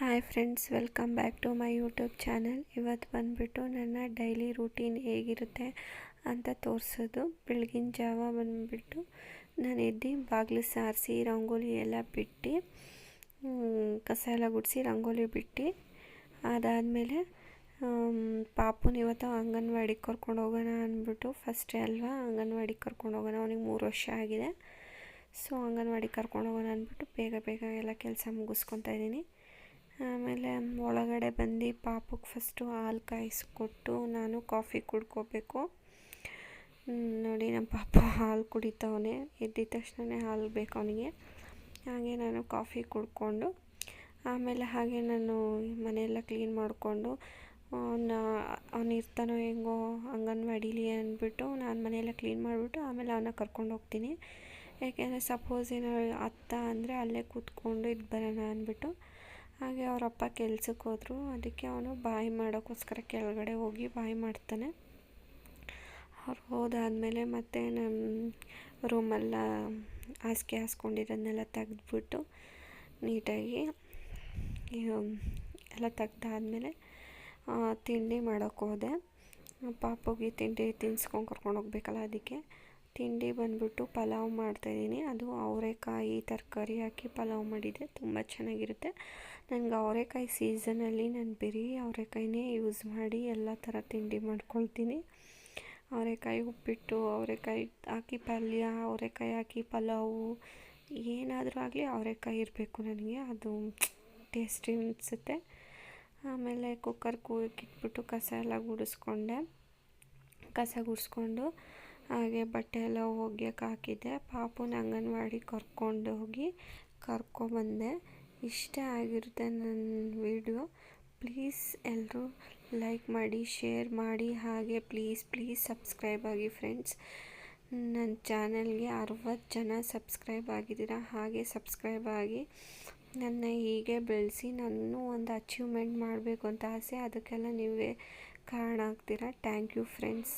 Hi friends, welcome back to my YouTube channel. ಇವತ್ತು ಬಂದುಬಿಟ್ಟು ನನ್ನ ಡೈಲಿ ರೂಟೀನ್ ಹೇಗಿರುತ್ತೆ ಅಂತ ತೋರಿಸೋದು. ಬೆಳಗಿನ ಜಾವ ಬಂದುಬಿಟ್ಟು ನಾನು ಎದ್ದು ಬಾಗಿಲು ಸಾರಿಸಿ ರಂಗೋಲಿ ಎಲ್ಲ ಬಿಟ್ಟು ಕಸ ಎಲ್ಲ ಗುಡಿಸಿ ರಂಗೋಲಿ ಬಿಟ್ಟು ಅದಾದಮೇಲೆ ಪಾಪುನ ಇವತ್ತು ಅಂಗನವಾಡಿಗೆ ಕರ್ಕೊಂಡು ಹೋಗೋಣ ಅಂದ್ಬಿಟ್ಟು, ಫಸ್ಟೇ ಅಲ್ವಾ ಅಂಗನವಾಡಿಗೆ ಕರ್ಕೊಂಡು ಹೋಗೋಣ, ಅವನಿಗೆ 3 ವರ್ಷ ಆಗಿದೆ. ಸೊ ಅಂಗನವಾಡಿಗೆ ಕರ್ಕೊಂಡು ಹೋಗೋಣ ಅಂದ್ಬಿಟ್ಟು ಬೇಗ ಎಲ್ಲ ಕೆಲಸ ಮುಗಿಸ್ಕೊತಾ ಇದ್ದೀನಿ. ಆಮೇಲೆ ಒಳಗಡೆ ಬಂದು ಪಾಪುಗೆ ಫಸ್ಟು ಹಾಲು ಕಾಯಿಸ್ಕೊಟ್ಟು ನಾನು ಕಾಫಿ ಕುಡ್ಕೋಬೇಕು. ನೋಡಿ, ನಮ್ಮ ಪಾಪ ಹಾಲು ಕುಡಿತವನೆ. ಎದ್ದಿದ ತಕ್ಷಣ ಹಾಲು ಬೇಕು ಅವನಿಗೆ. ಹಾಗೆ ನಾನು ಕಾಫಿ ಕುಡ್ಕೊಂಡು ಆಮೇಲೆ ಹಾಗೆ ನಾನು ಮನೆಯೆಲ್ಲ ಕ್ಲೀನ್ ಮಾಡಿಕೊಂಡು ಅವನು ಇರ್ತಾನೋ ಹೆಂಗೋ ಅಂಗನವಾಡೀಲಿ ಅಂದ್ಬಿಟ್ಟು ನಾನು ಮನೆಯೆಲ್ಲ ಕ್ಲೀನ್ ಮಾಡಿಬಿಟ್ಟು ಆಮೇಲೆ ಅವನ್ನ ಕರ್ಕೊಂಡು ಹೋಗ್ತೀನಿ. ಯಾಕೆಂದರೆ ಸಪೋಸ್ ಏನೋ ಅತ್ತ ಅಂದರೆ ಅಲ್ಲೇ ಕೂತ್ಕೊಂಡು ಇದು ಬರೋಣ ಅಂದ್ಬಿಟ್ಟು. ಹಾಗೆ ಅವರಪ್ಪ ಕೆಲ್ಸಕ್ಕೆ ಹೋದರು. ಅದಕ್ಕೆ ಅವನು ಬಾಯಿ ಮಾಡೋಕ್ಕೋಸ್ಕರ ಕೆಳಗಡೆ ಹೋಗಿ ಬಾಯಿ ಮಾಡ್ತಾನೆ. ಅವ್ರು ಹೋದಾದಮೇಲೆ ಮತ್ತೆ ನಮ್ಮ ರೂಮೆಲ್ಲ ಹಾಸಿಗೆ ಹಾಸ್ಕೊಂಡಿರೋದನ್ನೆಲ್ಲ ತೆಗೆದ್ಬಿಟ್ಟು ನೀಟಾಗಿ ಎಲ್ಲ ತೆಗ್ದಾದ್ಮೇಲೆ ತಿಂಡಿ ಮಾಡೋಕ್ಕೆ ಹೋದೆ. ಪಾಪುಗೆ ತಿಂಡಿ ತಿನ್ಸ್ಕೊಂಡು ಕರ್ಕೊಂಡು ಹೋಗ್ಬೇಕಲ್ಲ, ಅದಕ್ಕೆ ತಿಂಡಿ ಬಂದುಬಿಟ್ಟು ಪಲಾವ್ ಮಾಡ್ತಾಯಿದ್ದೀನಿ. ಅದು ಅವರೆಕಾಯಿ ತರಕಾರಿ ಹಾಕಿ ಪಲಾವ್ ಮಾಡಿದೆ, ತುಂಬ ಚೆನ್ನಾಗಿರುತ್ತೆ. ನನಗೆ ಅವರೆಕಾಯಿ ಸೀಸನಲ್ಲಿ ನಾನು ಬರೀ ಅವರೆಕಾಯಿನೇ ಯೂಸ್ ಮಾಡಿ ಎಲ್ಲ ಥರ ತಿಂಡಿ ಮಾಡ್ಕೊಳ್ತೀನಿ. ಅವರೆಕಾಯಿ ಉಪ್ಪಿಟ್ಟು, ಅವರೆಕಾಯಿ ಹಾಕಿ ಪಲ್ಯ, ಅವರೆಕಾಯಿ ಹಾಕಿ ಪಲಾವು, ಏನಾದರೂ ಆಗಲಿ ಅವರೆಕಾಯಿ ಇರಬೇಕು ನನಗೆ, ಅದು ಟೇಸ್ಟಿ ಅನಿಸುತ್ತೆ. ಆಮೇಲೆ ಕುಕ್ಕರ್ ಕೂಗಿಟ್ಬಿಟ್ಟು ಕಸ ಎಲ್ಲ ಗುಡಿಸ್ಕೊಂಡೆ. ಕಸ ಗುಡಿಸ್ಕೊಂಡು ಹಾಗೆ ಬಟ್ಟೆ ಎಲ್ಲ ಒಗ್ಯಕ್ಕೆ ಹಾಕಿದ್ದೆ. ಪಾಪುನ ಅಂಗನವಾಡಿ ಕರ್ಕೊಂಡೋಗಿ ಕರ್ಕೊಬಂದೆ. ಇಷ್ಟೇ ಆಗಿರುತ್ತೆ ನನ್ನ ವಿಡಿಯೋ. ಪ್ಲೀಸ್ ಎಲ್ಲರೂ ಲೈಕ್ ಮಾಡಿ, ಶೇರ್ ಮಾಡಿ, ಹಾಗೆ ಪ್ಲೀಸ್ ಸಬ್ಸ್ಕ್ರೈಬ್ ಆಗಿ ಫ್ರೆಂಡ್ಸ್. ನನ್ನ ಚಾನಲ್ಗೆ 60 ಜನ ಸಬ್ಸ್ಕ್ರೈಬ್ ಆಗಿದ್ದೀರಾ. ಹಾಗೆ ಸಬ್ಸ್ಕ್ರೈಬ್ ಆಗಿ ನನ್ನ ಹೀಗೆ ಬೆಳೆಸಿ ನಾನು ಒಂದು ಅಚೀವ್ಮೆಂಟ್ ಮಾಡಬೇಕು ಅಂತ ಆಸೆ. ಅದಕ್ಕೆಲ್ಲ ನೀವೇ ಕಾರಣ ಆಗ್ತೀರಾ. Thank you friends.